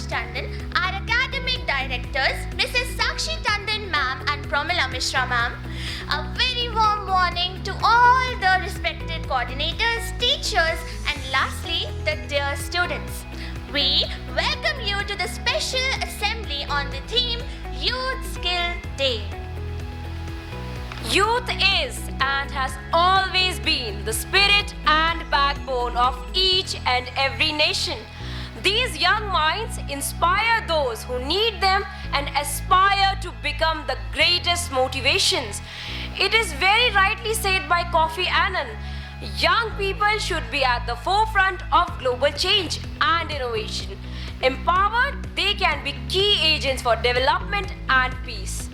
Tandon, our academic directors, Mrs. Sakshi Tandon ma'am and Pramila Mishra ma'am. A very warm morning to all the respected coordinators, teachers, and lastly, the dear students. We welcome you to the special assembly on the theme Youth Skill Day. Youth is and has always been the spirit and backbone of each and every nation. These young minds inspire those who need them and aspire to become the greatest motivations. It is very rightly said by Kofi Annan, young people should be at the forefront of global change and innovation. Empowered, they can be key agents for development and peace.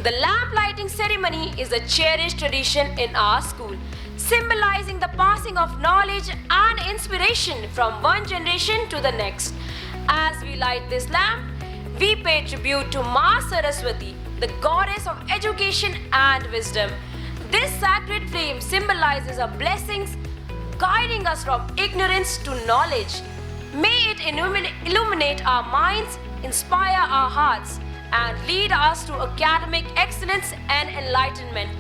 The lamp lighting ceremony is a cherished tradition in our school, symbolizing the passing of knowledge and inspiration from one generation to the next. As we light this lamp, we pay tribute to Ma Saraswati, the goddess of education and wisdom. This sacred flame symbolizes her blessings, guiding us from ignorance to knowledge. May it illuminate our minds, inspire our hearts, and lead us to academic excellence and enlightenment.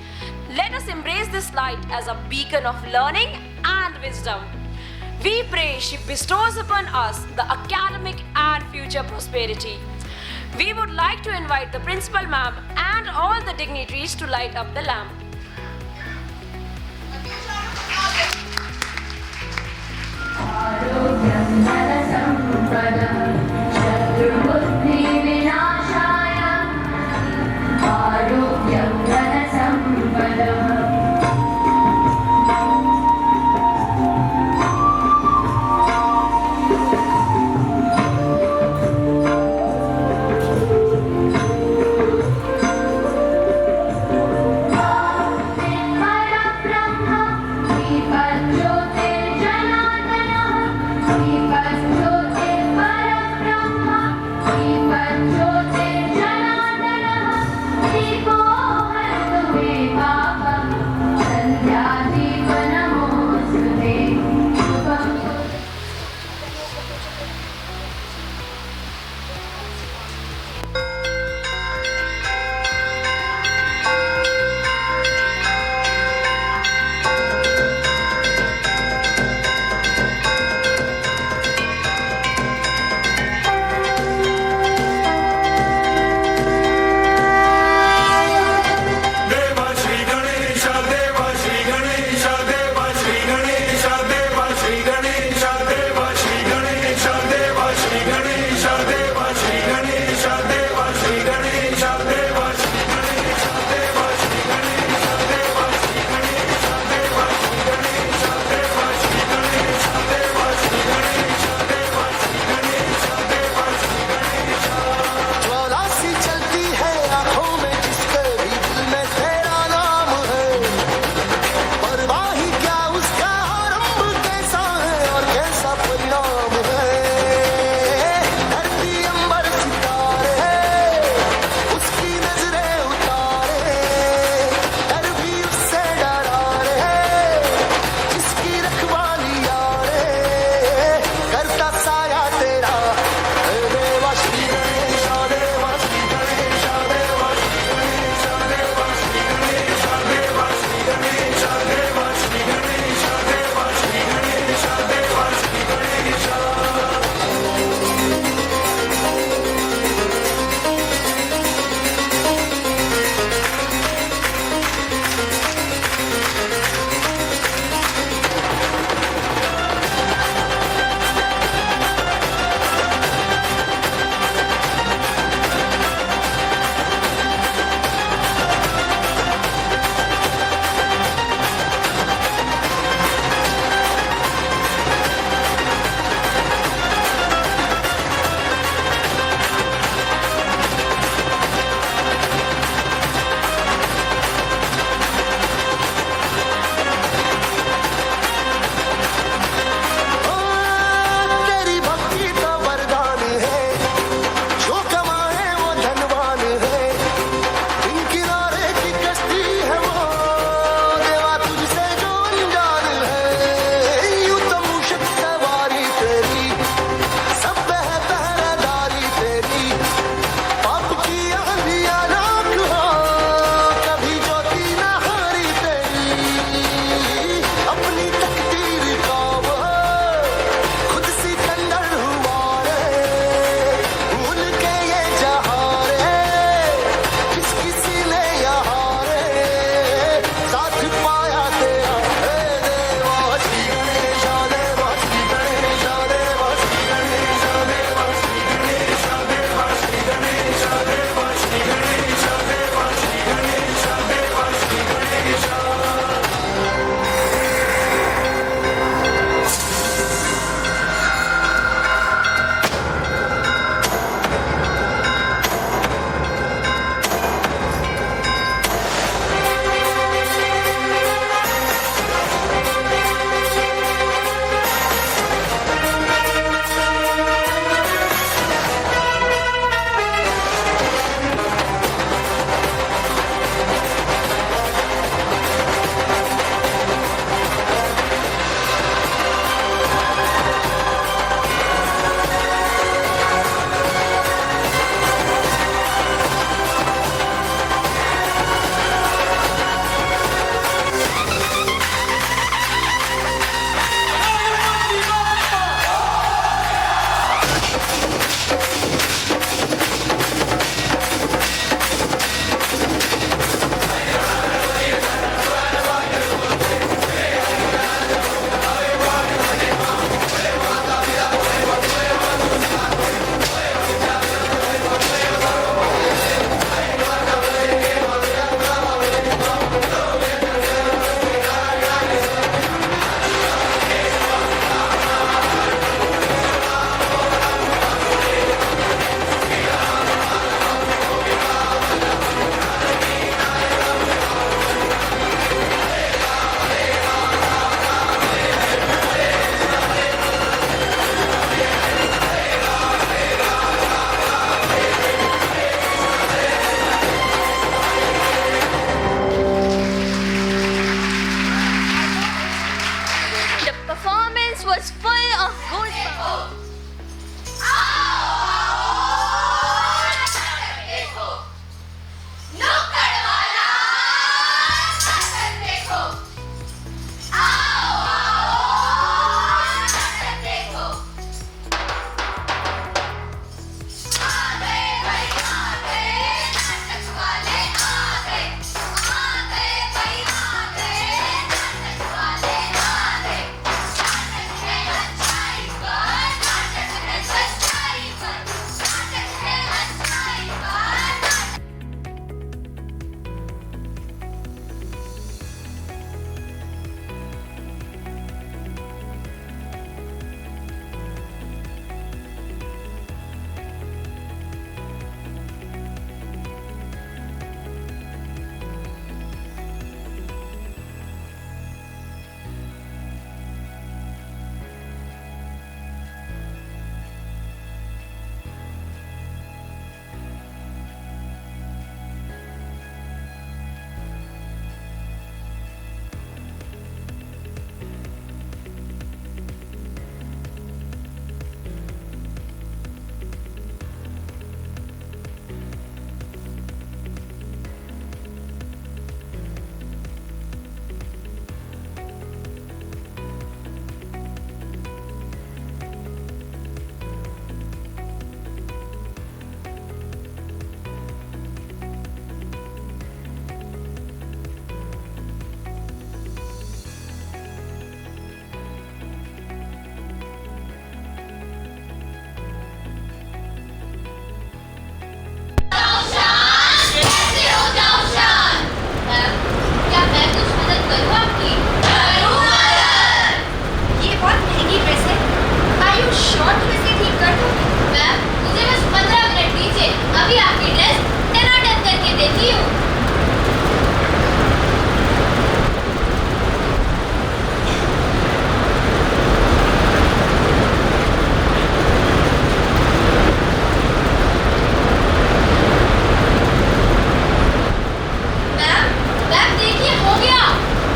Let us embrace this light as a beacon of learning and wisdom. We pray she bestows upon us the academic and future prosperity. We would like to invite the principal ma'am and all the dignitaries to light up the lamp. Because place was full of goosebumps.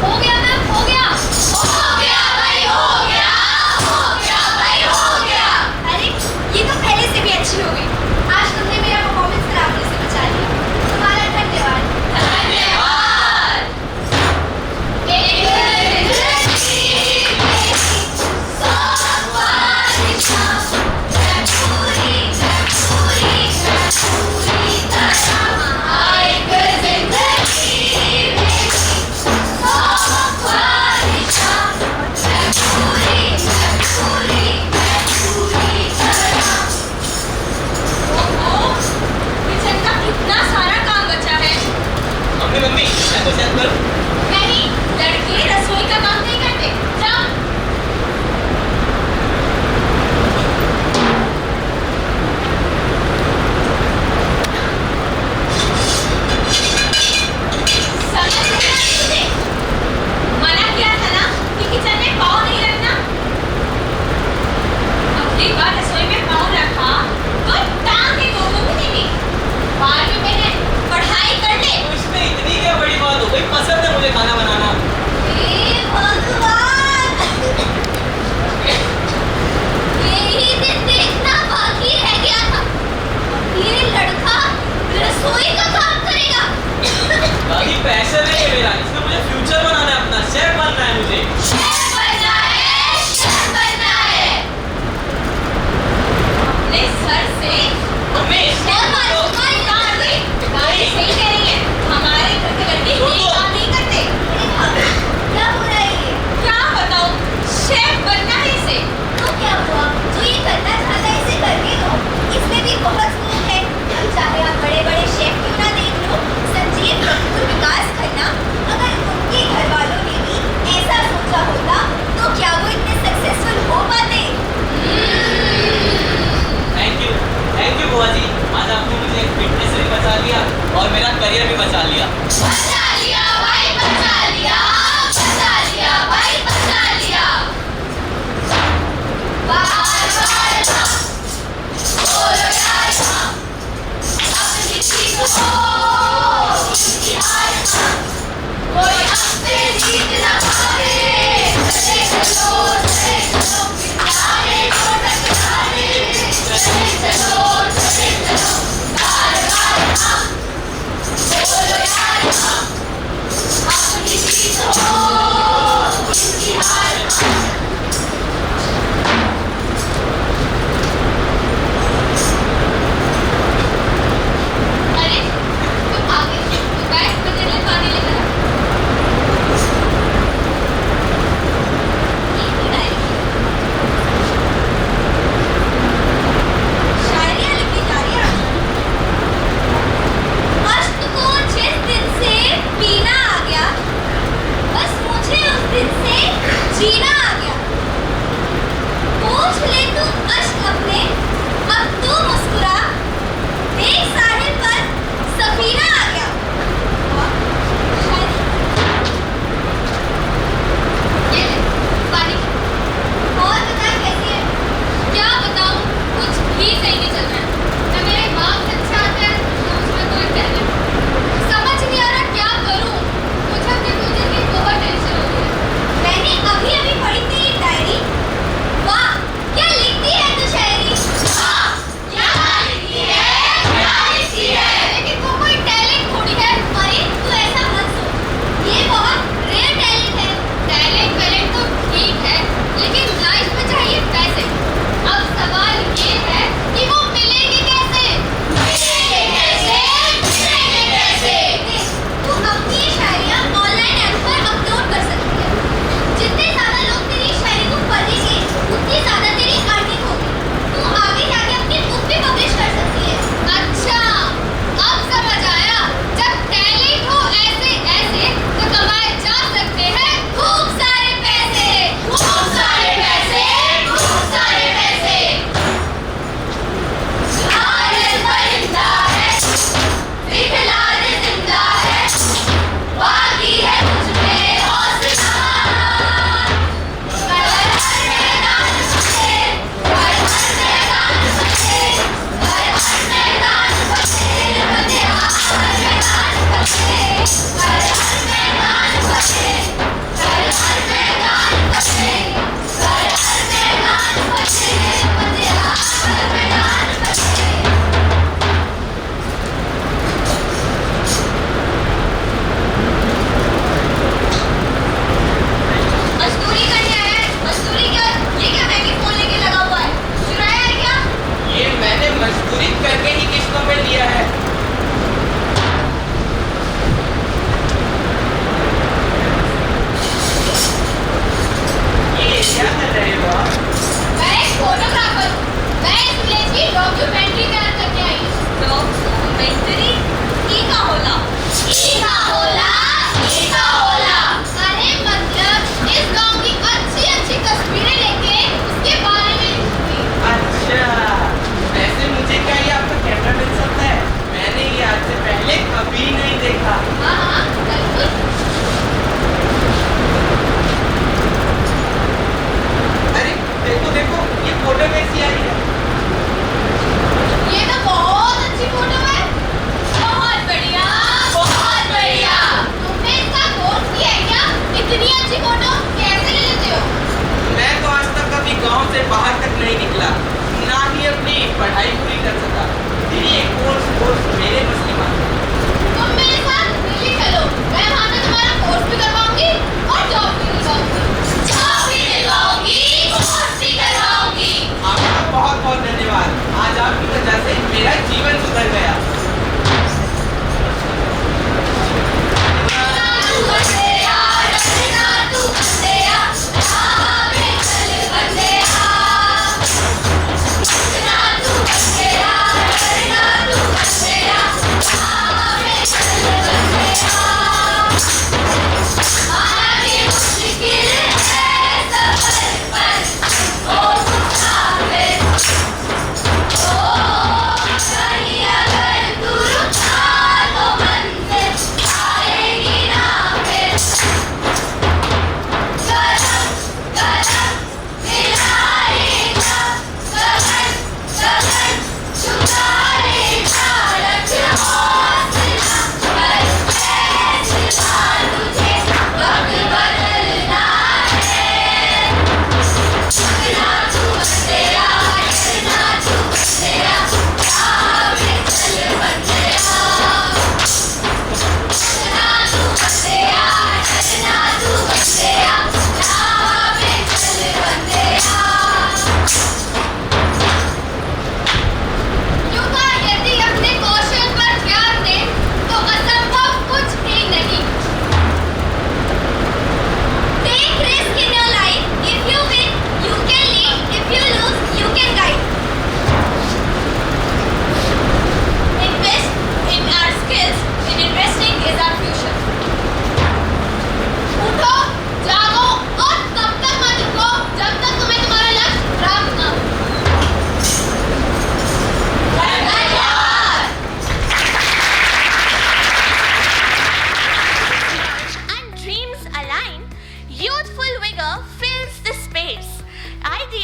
हो गया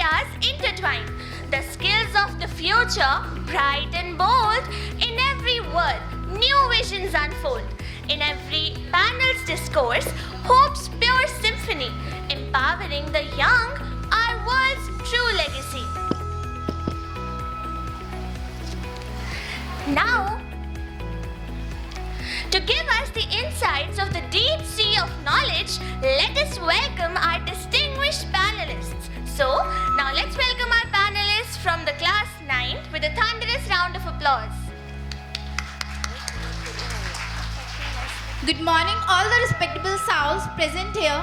areas intertwine. The skills of the future, bright and bold. In every word, new visions unfold. In every panel's discourse, hope's pure symphony, empowering the young, our world's true legacy. Now, to give us the insights of the deep sea of knowledge, let us welcome our distinguished panelists. So, now let's welcome our panelists from the class 9th with a thunderous round of applause. Good morning, all the respectable souls present here.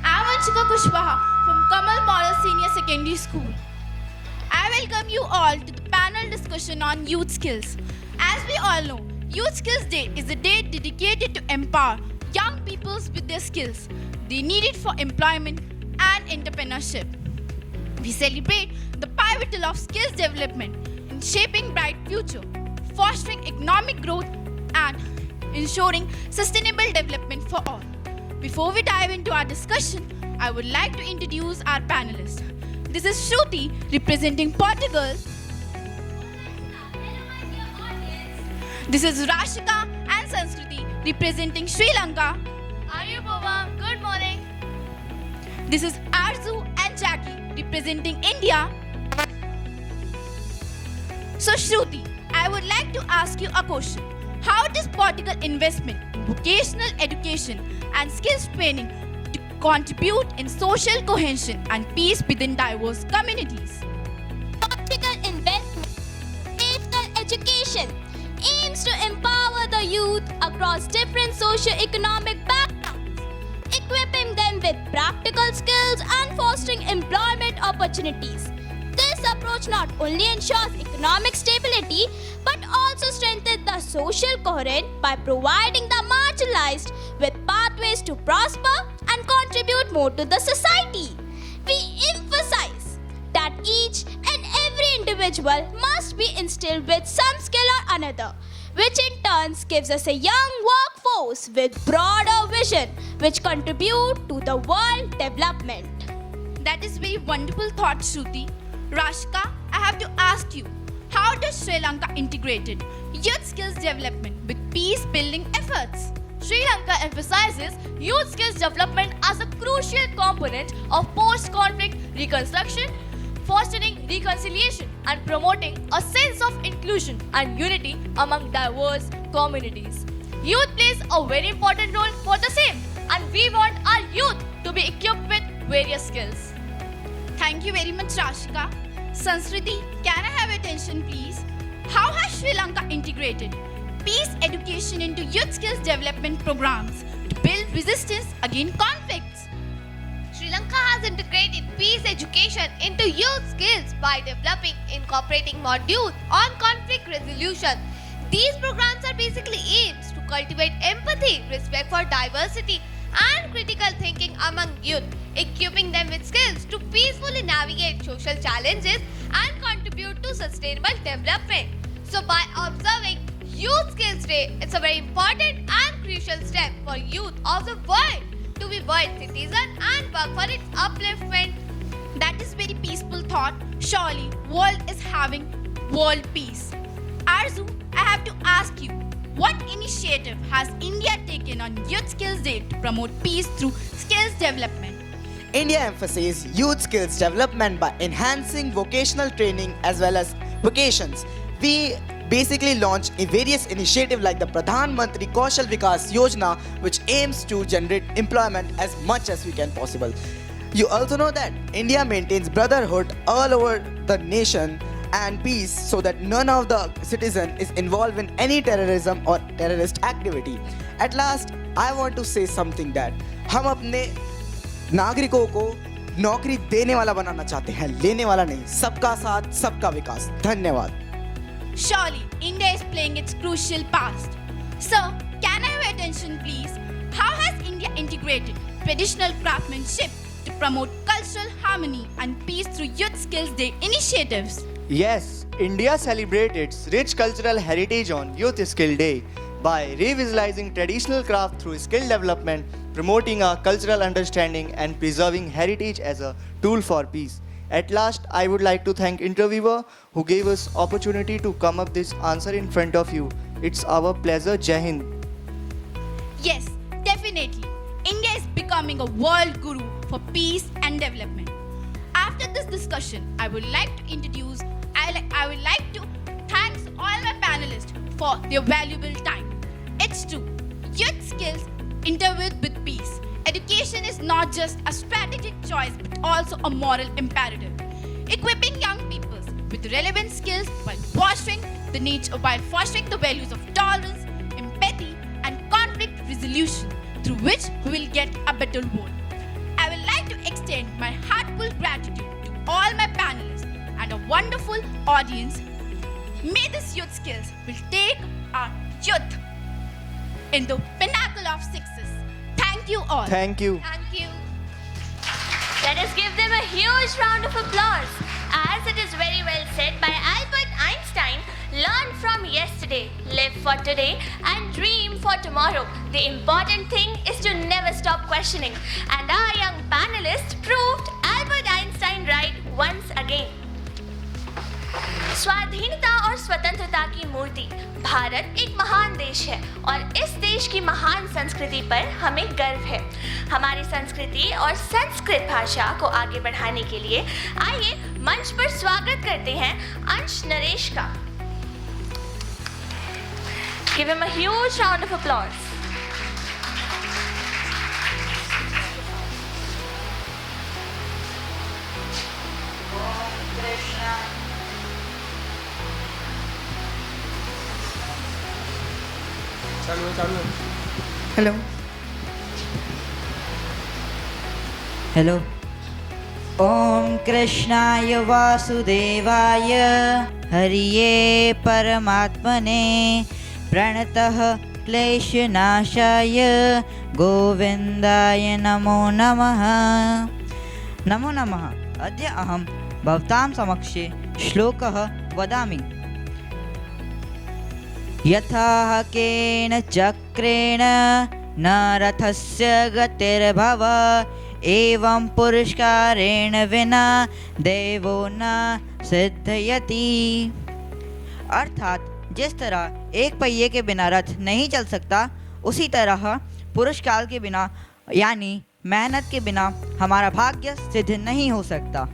I'm Anshika Kushwaha from Kamal Model Senior Secondary School. I welcome you all to the panel discussion on youth skills. As we all know, Youth Skills Day is a day dedicated to empower young people with their skills they needed for employment and entrepreneurship. We celebrate the pivotal of skills development in shaping bright future, fostering economic growth and ensuring sustainable development for all. Before we dive into our discussion, I would like to introduce our panelists. This is Shruti representing Portugal. This is Rashika and Sanskriti representing Sri Lanka. Ayubova, good morning. This is Arzu and Jackie representing India. So Shruti, I would like to ask you a question. How does Portugal investment in vocational education and skills training to contribute in social cohesion and peace within diverse communities? Portugal investment in vocational education aims to empower the youth across different socio-economic backgrounds, equipping them with practical skills and fostering employment opportunities. This approach not only ensures economic stability but also strengthens the social coherence by providing the marginalized with pathways to prosper and contribute more to the society. We emphasize that each and every individual must be instilled with some skill or another, which in turn gives us a young workforce with broader vision which contribute to the world development. That is very wonderful thought, Shruti. Rashika, I have to ask you, how does Sri Lanka integrated youth skills development with peace building efforts? Sri Lanka emphasizes youth skills development as a crucial component of post-conflict reconstruction, fostering reconciliation and promoting a sense of inclusion and unity among diverse communities. Youth plays a very important role for the same, and we want our youth to be equipped with various skills. Thank you very much, Rashika. Sanskriti, can I have attention, please? How has Sri Lanka integrated peace education into youth skills development programs to build resistance against conflicts? Sri Lanka has integrated peace education into youth skills by developing incorporating modules on conflict resolution. These programs are basically aims to cultivate empathy, respect for diversity, and critical thinking among youth, equipping them with skills to peacefully navigate social challenges and contribute to sustainable development. So, by observing Youth Skills Day, it's a very important and crucial step for youth of the world to be world citizens and work for its upliftment. That is very peaceful thought. Surely, world is having world peace. Arzu, I have to ask you, what initiative has India taken on Youth Skills Day to promote peace through skills development? India emphasizes youth skills development by enhancing vocational training as well as vocations. We basically launched various initiatives like the Pradhan Mantri Kaushal Vikas Yojana, which aims to generate employment as much as we can possible. You also know that India maintains brotherhood all over the nation and peace so that none of the citizen is involved in any terrorism or terrorist activity. At last, I want to say something that हम अपने नागरिकों को नौकरी देने वाला बनाना चाहते हैं, लेने वाला नहीं. सबका साथ, सबका विकास. धन्यवाद. Surely, India is playing its crucial past. Sir, can I have attention, please? How has India integrated traditional craftsmanship to promote cultural harmony and peace through Youth Skills Day initiatives? Yes, India celebrates its rich cultural heritage on Youth Skill Day by revitalizing traditional craft through skill development, promoting a cultural understanding and preserving heritage as a tool for peace. At last, I would like to thank interviewer who gave us opportunity to come up this answer in front of you. It's our pleasure. Jai Hind. Yes, definitely. India is becoming a world guru for peace and development. After this discussion, I would like to thank all my panelists for their valuable time. It's true, youth skills intertwined with peace. Education is not just a strategic choice but also a moral imperative. Equipping young people with relevant skills while fostering the values of tolerance, empathy, and conflict resolution, through which we will get a better world. I would like to extend my heartfelt gratitude to all my panelists and a wonderful audience. May these youth skills will take our youth in the pinnacle of success. Thank you all. Thank you. Thank you. Let us give them a huge round of applause. As it is very well said by Albert Einstein, learn from yesterday, live for today, and dream for tomorrow. The important thing is to never stop questioning. And our young panelists proved Albert Einstein right once again. स्वाधीनता और स्वतंत्रता की मूर्ति भारत एक महान देश है और इस देश की महान संस्कृति पर हमें गर्व है। हमारी संस्कृति और संस्कृत भाषा को आगे बढ़ाने के लिए आइए मंच पर स्वागत करते हैं अंश नरेश का। Give him a huge round of applause. Hello hello ओम कृष्णाय वासुदेवाय हरिये परमात्मने प्रणतः क्लेशनाशाय गोविन्दाय नमो नमः। नमो नमः। अद्य अहं भवतां समक्षे श्लोकः वदामि। यथा केन चक्रेण न रथस्य गतिर्भव एवं पुरस्कारेण विना देवो न सिद्धयति। अर्थात जिस तरह एक पहिए के बिना रथ नहीं चल सकता, उसी तरह पुरस्कार के बिना यानी मेहनत के बिना हमारा भाग्य सिद्ध नहीं हो सकता।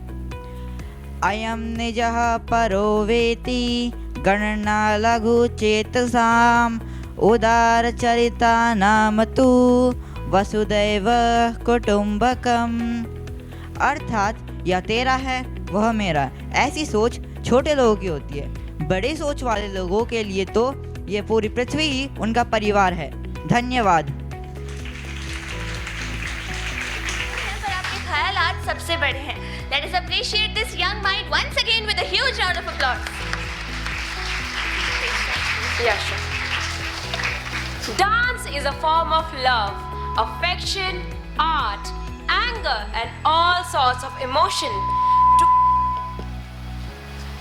अयम निजः परो वेति गणना लघु चेतसाम उदार चरिता नाम तु वसुदैव कुटुंबकम। अर्थात यह तेरा है वह मेरा, ऐसी सोच छोटे लोगों की होती है। बड़ी सोच वाले लोगों के लिए तो ये पूरी पृथ्वी ही उनका परिवार है। धन्यवाद। पर आपके ख्यालात सबसे बड़े हैं। Let us appreciate this young mind once again with a huge round of applause. Yeah, sure. Dance is a form of love, affection, art, anger, and all sorts of emotion.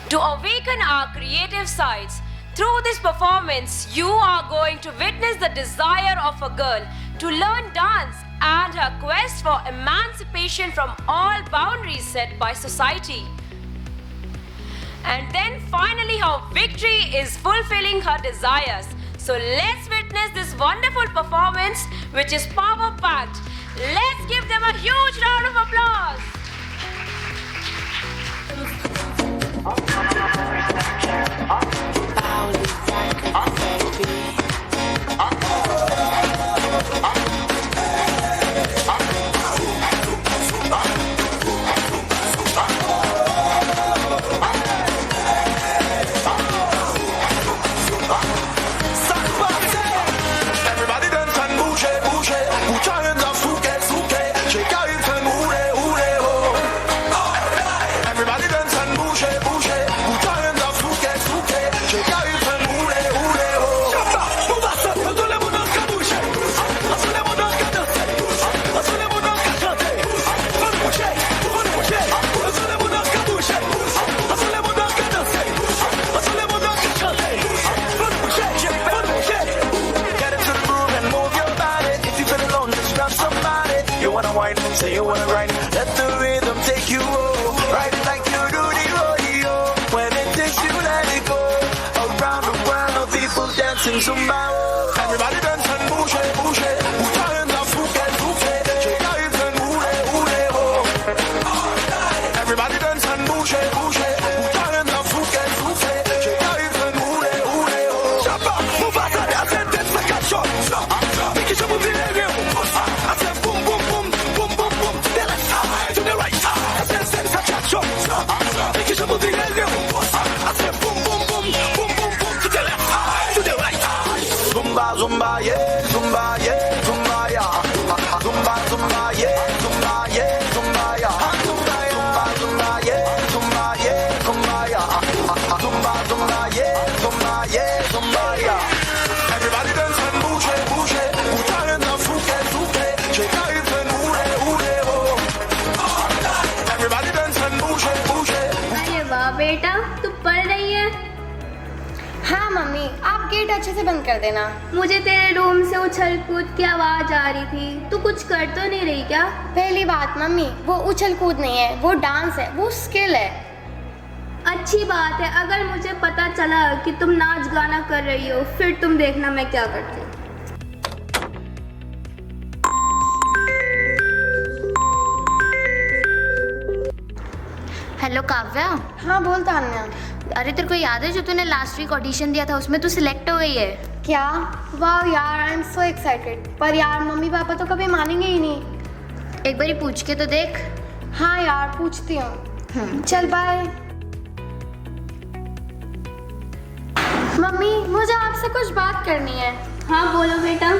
To awaken our creative sides, through this performance, you are going to witness the desire of a girl to learn dance and her quest for emancipation from all boundaries set by society. And then finally her victory is fulfilling her desires. So let's witness this wonderful performance which is power packed. Let's give them a huge round of applause. Everybody dance and bouge, bouge. Put your hands up, souke, souke. Shake your hips and hooray, hooray, ho. dancing Zumba. Everybody dance and bouge, bouge. Bouge na fouke, fouke. Shake your hips and ule, ule, oh. Everybody dance and bouge, bouge. Bouge na fouke, fouke. Shake your hips and ule, ule, oh. Shabba, move out of there, say dance like a shot. Make it move in the room. I say boom, boom, boom, boom, boom, boom. To the left side, to the right side. I say dance like a shot. Make it move in the room. I say boom, boom, boom, boom, boom, boom. To the left side, to the right side. Zumba, zumba, yeah, zumba, yeah, zumba, yeah. Zumba, zumba, yeah, zumba, yeah, zumba, yeah. Zumba, zumba, yeah, zumba, yeah, zumba, yeah. Zumba, zumba, yeah, zumba, yeah, zumba, yeah. Everybody dance and bouge, bouge. Bouge and fouke, fouke. Shake your hips and ule, ule, oh. Everybody dance and bouge, bouge. अरे वाह बेटा, तू पढ़ रही है? हाँ mummy, आप gate अच्छे से बंद कर देना। मुझे तेरे रूम से उछल कूद की आवाज आ रही थी। तू कुछ कर तो नहीं रही क्या? पहली बात मम्मी, वो उछल कूद नहीं है, वो डांस है, वो स्किल है। अच्छी बात है। अगर मुझे पता चला कि तुम नाच गाना कर रही हो, फिर तुम देखना मैं क्या करती हूँ। हेलो काव्या। हाँ बोल तान्या। अरे तेरे को याद है जो तूने लास्ट वीक ऑडिशन दिया था, उसमें तू सिलेक्ट हो गई है? क्या? वाह यार, आई एम सो एक्साइटेड। पर यार मम्मी पापा तो कभी मानेंगे ही नहीं। एक बारी पूछ के तो देख। हाँ यार पूछती हूँ। चल बाय। मम्मी मुझे आपसे कुछ बात करनी है। हाँ बोलो बेटा।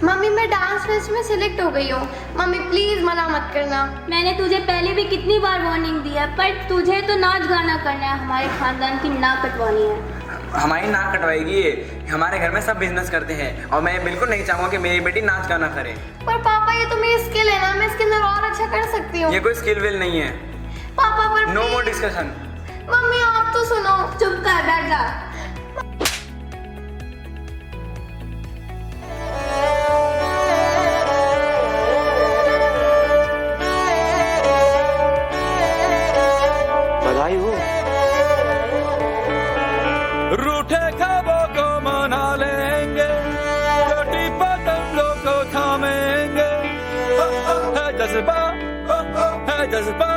मम्मी मैं डांस फेस्ट में सिलेक्ट हो गई हूँ। मम्मी प्लीज मना मत करना। मैंने तुझे पहले भी कितनी बार वार्निंग दी है, पर तुझे तो नाच गाना करना है। हमारे खानदान की नाक कटवानी है। हमारी नाक कटवाएगी ये? हमारे घर में सब बिजनेस करते हैं और मैं बिल्कुल नहीं चाहूँगा कि मेरी बेटी नाच गाना करे। पर पापा ये तो मेरी स्किल है ना, मैं इसके अंदर और अच्छा कर सकती हूँ। ये कोई स्किल विल नहीं है। पापा पर नो मोर डिस्कशन। मम्मी आप तो सुनो। चुप कर, बैठ जा। बधाई हो। रूठे ख्वाबों को मना लेंगे, छोटी पतंगों को थामेंगे। है जज्बा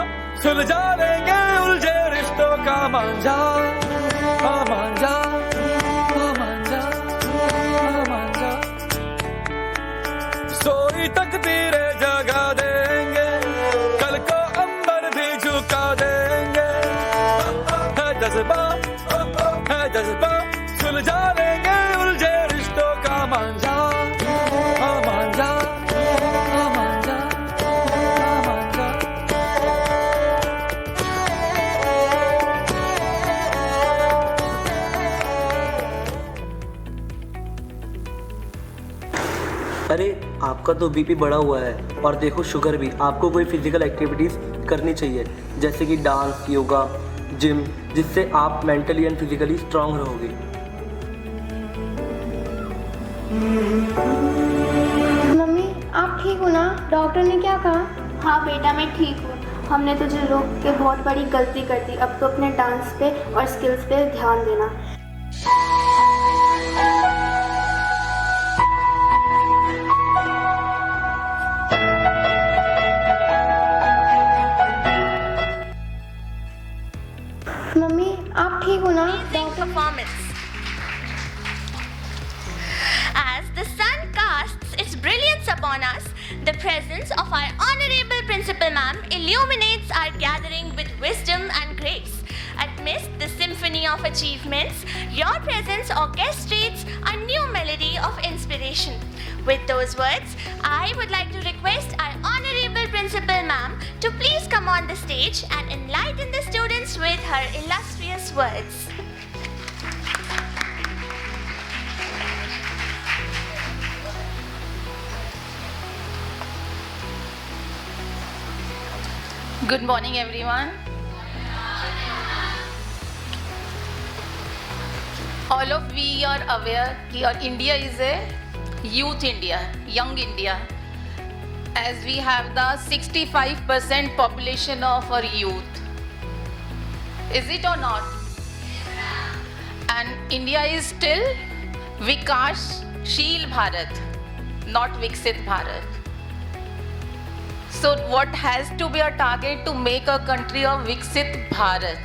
सुलझा लेंगे उलझे रिश्तों का मांझा, मांझा, मांझा, मांझा। सोई तकदीरें जगा देंगे, कल को अंबर भी झुका देंगे। है जज्बा सुलझा लेंगे उलझे रिश्तों का मांझा, मांझा, मांझा, मांझा। अरे आपका तो बीपी बढ़ा हुआ है और देखो शुगर भी। आपको कोई फिजिकल एक्टिविटीज़ करनी चाहिए जैसे कि डांस, योगा, जिम, जिससे आप मेंटली एंड फिजिकली स्ट्रांग रहोगे। मम्मी आप ठीक हो ना? डॉक्टर ने क्या कहा? हाँ बेटा मैं ठीक हूँ। हमने तुझे रोक के बहुत बड़ी गलती कर दी। अब तो अपने डांस पे और स्किल्स पे ध्यान देना। मम्मी आप ठीक हो ना? Performance. As the sun casts its brilliance upon us, the presence of our honorable principal ma'am illuminates our gathering with wisdom and grace. Amidst the symphony of achievements, your presence orchestrates a new melody of inspiration. With those words, I would like to request our honorable principal ma'am to please come on the stage and enlighten the students with her illustrious words. Good morning, everyone. All of we are aware that India is a youth India, young India, as we have the 65% population of our youth. Is it or not? And India is still Vikashsheel Bharat, not Viksit Bharat. So what has to be a target to make a country of Viksit Bharat?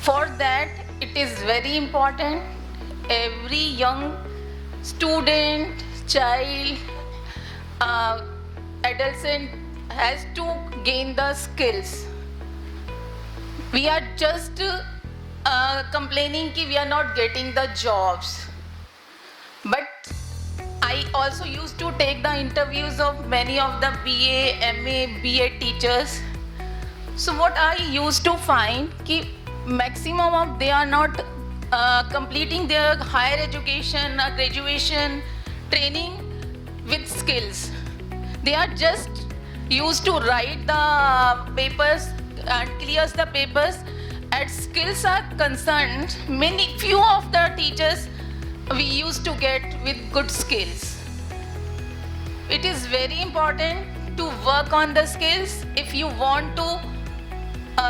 For that, it is very important every young student, child, adolescent has to gain the skills. We are just complaining that we are not getting the jobs. But I also used to take the interviews of many of the BA, MA, BA teachers. So what I used to find that maximum of they are not completing their higher education, graduation, training with skills. They are just used to write the papers and clears the papers. As skills are concerned, few of the teachers we used to get with good skills. It is very important to work on the skills if you want to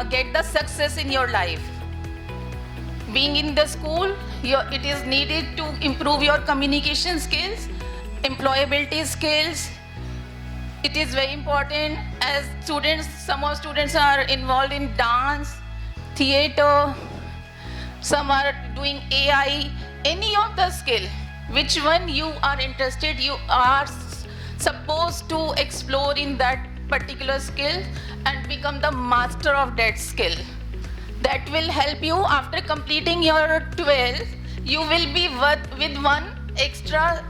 get the success in your life. Being in the school, it is needed to improve your communication skills, employability skills. It is very important as students, some of students are involved in dance, theater, some are doing AI, any of the skill, which one you are interested, you are supposed to explore in that particular skill and become the master of that skill. That will help you after completing your 12, you will be with one extra,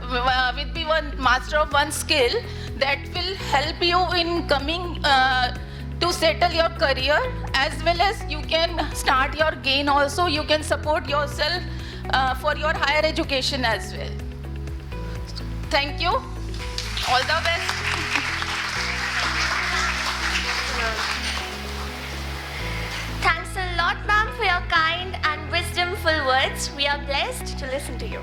with be one master of one skill that will help you in coming to settle your career, as well as you can start your gain also, you can support yourself for your higher education as well. Thank you. All the best. Thanks a lot, ma'am, for your kind and wisdomful words. We are blessed to listen to you.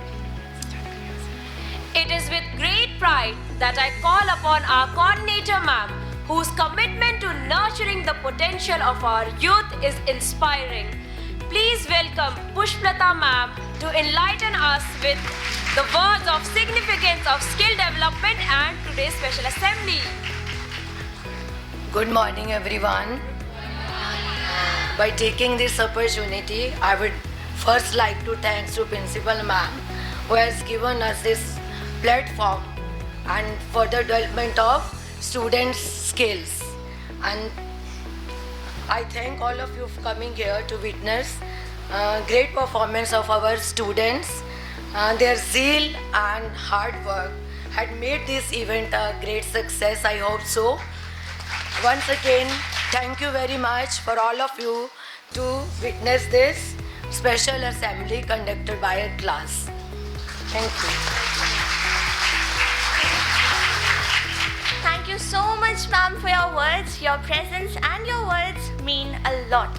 It is with great pride that I call upon our coordinator ma'am, whose commitment to nurturing the potential of our youth is inspiring. Please welcome Pushpalata ma'am to enlighten us with the words of significance of skill development and today's special assembly. Good morning, everyone. By taking this opportunity, I would first like to thank to Principal Ma'am, who has given us this platform and for the development of students' skills. And I thank all of you for coming here to witness great performance of our students. Their zeal and hard work had made this event a great success. I hope so. Once again, thank you very much for all of you to witness this special assembly conducted by a class. Thank you. Thank you so much, ma'am, for your words. Your presence and your words mean a lot.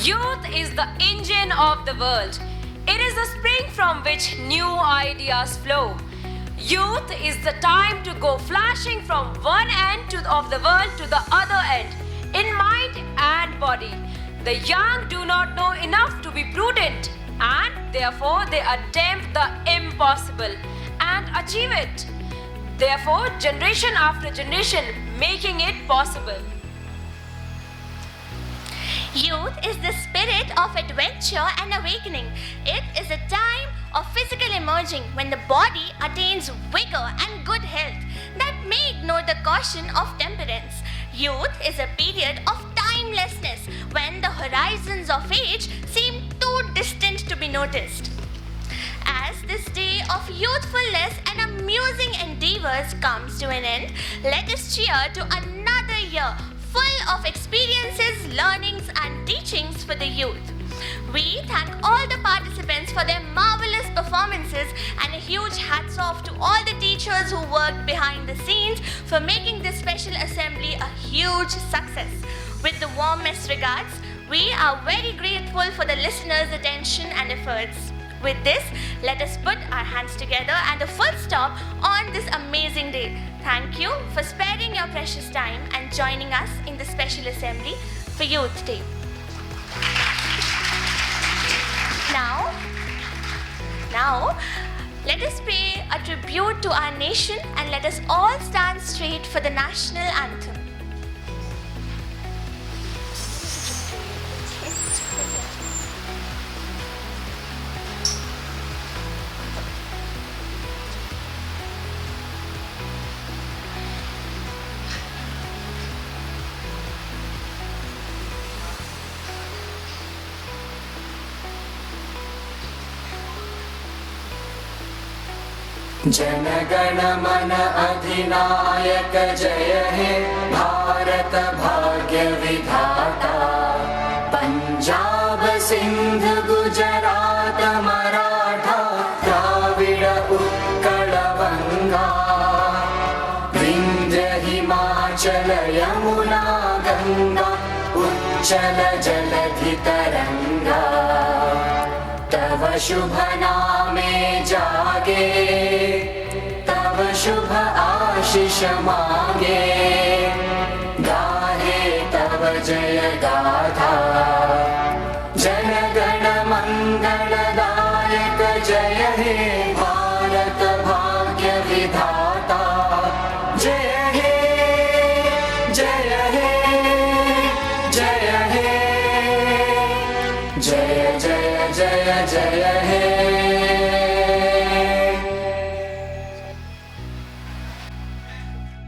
Youth is the engine of the world. It is the spring from which new ideas flow. Youth is the time to go flashing from one end of the world to the other end, in mind and body. The young do not know enough to be prudent, and therefore they attempt the impossible and achieve it. Therefore, generation after generation making it possible. Youth is the spirit of adventure and awakening. It is a time of physical emerging when the body attains vigor and good health that may ignore the caution of temperance. Youth is a period of timelessness when the horizons of age seem too distant to be noticed. As this day of youthfulness and amusing endeavors comes to an end, let us cheer to another year full of experiences, learnings, and teachings for the youth. We thank all the participants for their marvelous performances, and a huge hats off to all the teachers who worked behind the scenes for making this special assembly a huge success. With the warmest regards, we are very grateful for the listeners' attention and efforts. With this, let us put our hands together and a full stop on this amazing day. Thank you for sparing your precious time and joining us in the special assembly for Youth Day. Now, let us pay a tribute to our nation and let us all stand straight for the national anthem. जनगण मन अधिनायक जय हे भारत भाग्य विधाता पंजाब सिंध गुजरात मराठा द्राविड उत्कल गंगा विंध्य हिमाचल यमुना गंगा उच्चल जलधि तरंगा तव शुभ नामे जागे तव शुभ आशीष मांगे गाहे तव जय गाथा जनगण मंगलदायक जय हे भारत भाग्य विधाता जय हे जय हे जय हे जय जय जय जय हे